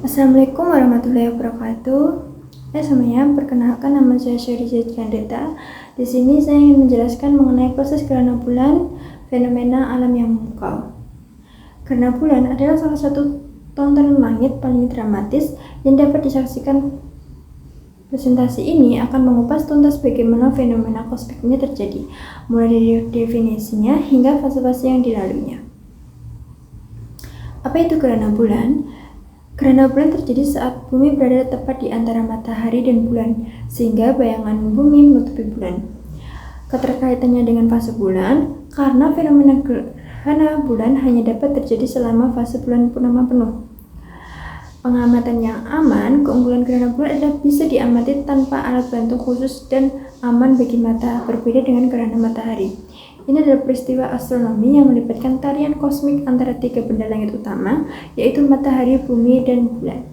Assalamualaikum warahmatullahi wabarakatuh. Semuanya, perkenalkan nama saya Syuri Chandrita. Di sini saya ingin menjelaskan mengenai proses gerhana bulan, fenomena alam yang memukau. Gerhana bulan adalah salah satu tontonan langit paling dramatis yang dapat disaksikan. Presentasi ini akan mengupas tuntas bagaimana fenomena kosmik ini terjadi, mulai dari definisinya hingga fase-fase yang dilaluinya. Apa itu gerhana bulan? Gerhana bulan terjadi saat bumi berada tepat di antara matahari dan bulan, sehingga bayangan bumi menutupi bulan. Keterkaitannya dengan fase bulan, karena fenomena gerhana bulan hanya dapat terjadi selama fase bulan purnama penuh. Pengamatan yang aman, keunggulan gerhana bulan adalah bisa diamati tanpa alat bantu khusus dan aman bagi mata, berbeda dengan gerhana matahari. Ini adalah peristiwa astronomi yang melibatkan tarian kosmik antara tiga benda langit utama, yaitu matahari, bumi, dan bulan.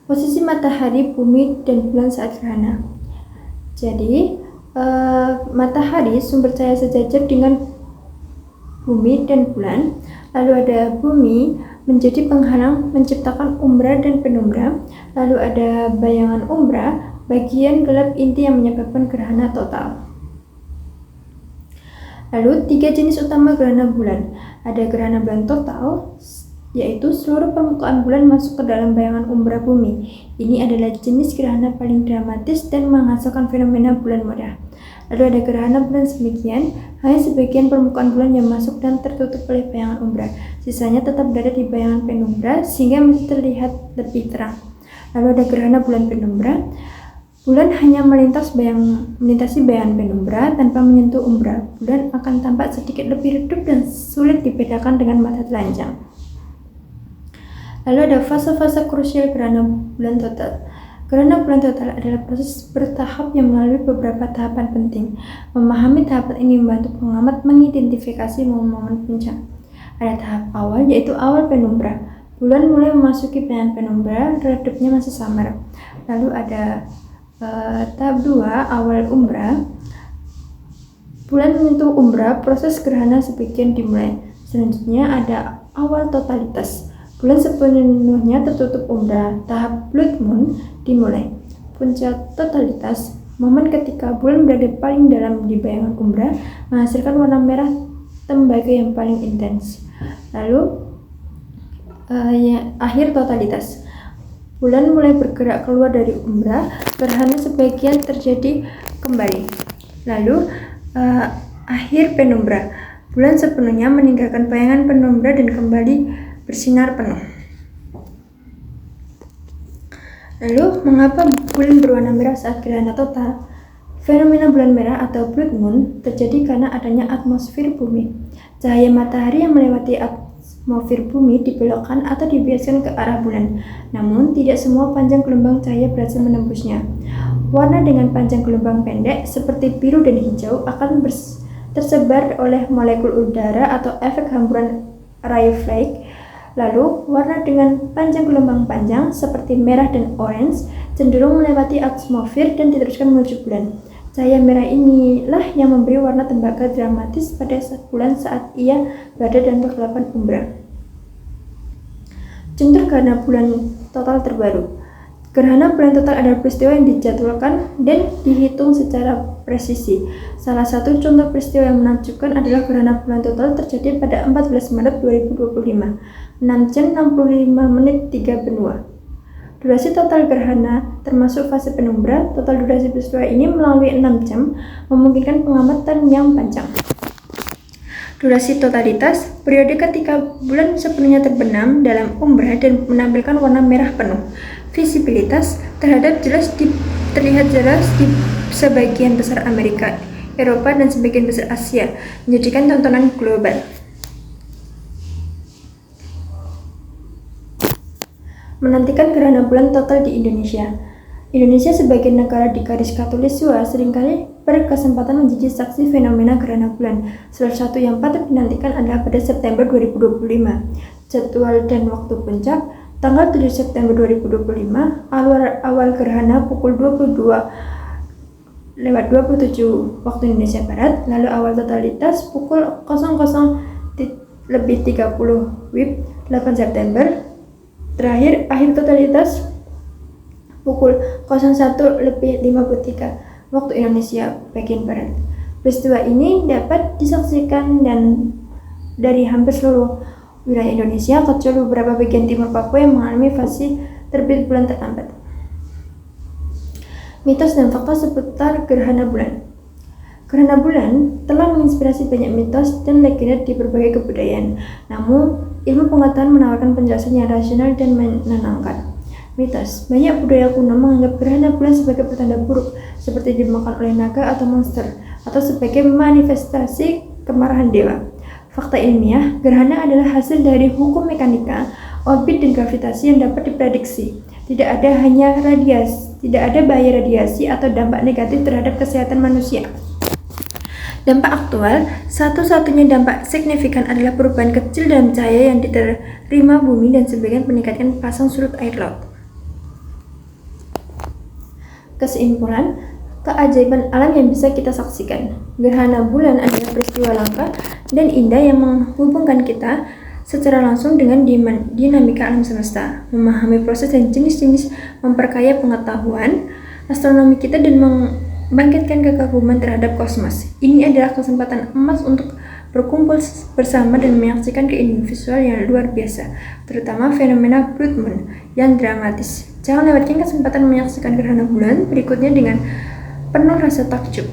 Posisi matahari, bumi, dan bulan saat gerhana. Jadi, matahari sumber cahaya sejajar dengan bumi dan bulan, lalu ada bumi menjadi penghalang menciptakan umbra dan penumbra, lalu ada bayangan umbra, bagian gelap inti yang menyebabkan gerhana total. Lalu, tiga jenis utama gerhana bulan. Ada gerhana bulan total, yaitu seluruh permukaan bulan masuk ke dalam bayangan umbra bumi. Ini adalah jenis gerhana paling dramatis dan menghasilkan fenomena bulan merah. Lalu ada gerhana bulan semikian, hanya sebagian permukaan bulan yang masuk dan tertutup oleh bayangan umbra. Sisanya tetap berada di bayangan penumbra sehingga masih terlihat lebih terang. Lalu ada gerhana bulan penumbra. Bulan hanya melintasi bayangan penumbra tanpa menyentuh umbra. Bulan akan tampak sedikit lebih redup dan sulit dibedakan dengan mata telanjang. Lalu ada fase-fase krusial gerhana bulan total. Gerhana bulan total adalah proses bertahap yang melalui beberapa tahapan penting. Memahami tahapan ini membantu pengamat mengidentifikasi momen-momen puncak. Ada tahap awal, yaitu awal penumbra. Bulan mulai memasuki bayangan penumbra, redupnya masih samar. Lalu ada tahap 2, awal umbra. Bulan menyentuh umbra, proses gerhana sebagian dimulai. Selanjutnya ada awal totalitas. Bulan sepenuhnya tertutup umbra. Tahap blood moon dimulai. Puncak totalitas, momen ketika bulan berada paling dalam di bayangan umbra, menghasilkan warna merah tembaga yang paling intens. Lalu akhir totalitas. Bulan mulai bergerak keluar dari umbra, gerhana sebagian terjadi kembali. Lalu, akhir penumbra. Bulan sepenuhnya meninggalkan bayangan penumbra dan kembali bersinar penuh. Lalu, mengapa bulan berwarna merah saat gerhana total? Fenomena bulan merah atau blood moon terjadi karena adanya atmosfer bumi. Cahaya matahari yang melewati atmosfer bumi dibelokkan atau dibiaskan ke arah bulan, namun tidak semua panjang gelombang cahaya berhasil menembusnya. Warna dengan panjang gelombang pendek seperti biru dan hijau akan tersebar oleh molekul udara atau efek hamburan ray flake. Lalu, warna dengan panjang gelombang panjang seperti merah dan orange cenderung melewati atmosfer dan diteruskan menuju bulan. Cahaya merah inilah yang memberi warna tembaga dramatis pada bulan saat ia berada dalam kegelapan umbra. Contoh gerhana bulan total terbaru. Gerhana bulan total adalah peristiwa yang dijadwalkan dan dihitung secara presisi. Salah satu contoh peristiwa yang menakjubkan adalah gerhana bulan total terjadi pada 14 Maret 2025, 6 jam 65 menit 3 benua. Durasi total gerhana termasuk fase penumbra. Total durasi peristiwa ini melalui 6 jam, memungkinkan pengamatan yang panjang. Durasi totalitas, periode ketika bulan sepenuhnya terbenam dalam umbra dan menampilkan warna merah penuh. Visibilitas terlihat jelas di sebagian besar Amerika, Eropa, dan sebagian besar Asia, menjadikan tontonan global. Menantikan gerhana bulan total di Indonesia. Indonesia sebagai negara di garis khatulistiwa seringkali berkesempatan menjadi saksi fenomena gerhana bulan. Salah satu yang patut dinantikan adalah pada September 2025. Jadwal dan waktu puncak, tanggal 7 September 2025, awal gerhana pukul 22:27 waktu Indonesia Barat, lalu awal totalitas pukul 00:30 WIB 8 September Terakhir, akhir totalitas pukul 01:53 waktu Indonesia bagian Barat. Peristiwa ini dapat disaksikan dari hampir seluruh wilayah Indonesia, kecuali beberapa bagian timur Papua yang mengalami fase terbit bulan terlambat. Mitos dan fakta seputar gerhana bulan. Gerhana bulan telah menginspirasi banyak mitos dan legenda di berbagai kebudayaan. Namun, ilmu pengetahuan menawarkan penjelasan yang rasional dan menenangkan. Mitos. Banyak budaya kuno menganggap gerhana bulan sebagai pertanda buruk, seperti dimakan oleh naga atau monster, atau sebagai manifestasi kemarahan dewa. Fakta ilmiah, gerhana adalah hasil dari hukum mekanika, orbit dan gravitasi yang dapat diprediksi. Tidak ada bahaya radiasi atau dampak negatif terhadap kesehatan manusia. Dampak aktual, satu-satunya dampak signifikan adalah perubahan kecil dalam cahaya yang diterima bumi dan sebagian meningkatkan pasang surut air laut. Kesimpulan, keajaiban alam yang bisa kita saksikan. Gerhana bulan adalah peristiwa langka dan indah yang menghubungkan kita secara langsung dengan dinamika alam semesta. Memahami proses dan jenis-jenis memperkaya pengetahuan astronomi kita dan membangkitkan kekaguman terhadap kosmos. Ini adalah kesempatan emas untuk berkumpul bersama dan menyaksikan keindahan visual yang luar biasa, terutama fenomena blood moon yang dramatis. Jangan lewatkan kesempatan menyaksikan gerhana bulan berikutnya dengan penuh rasa takjub.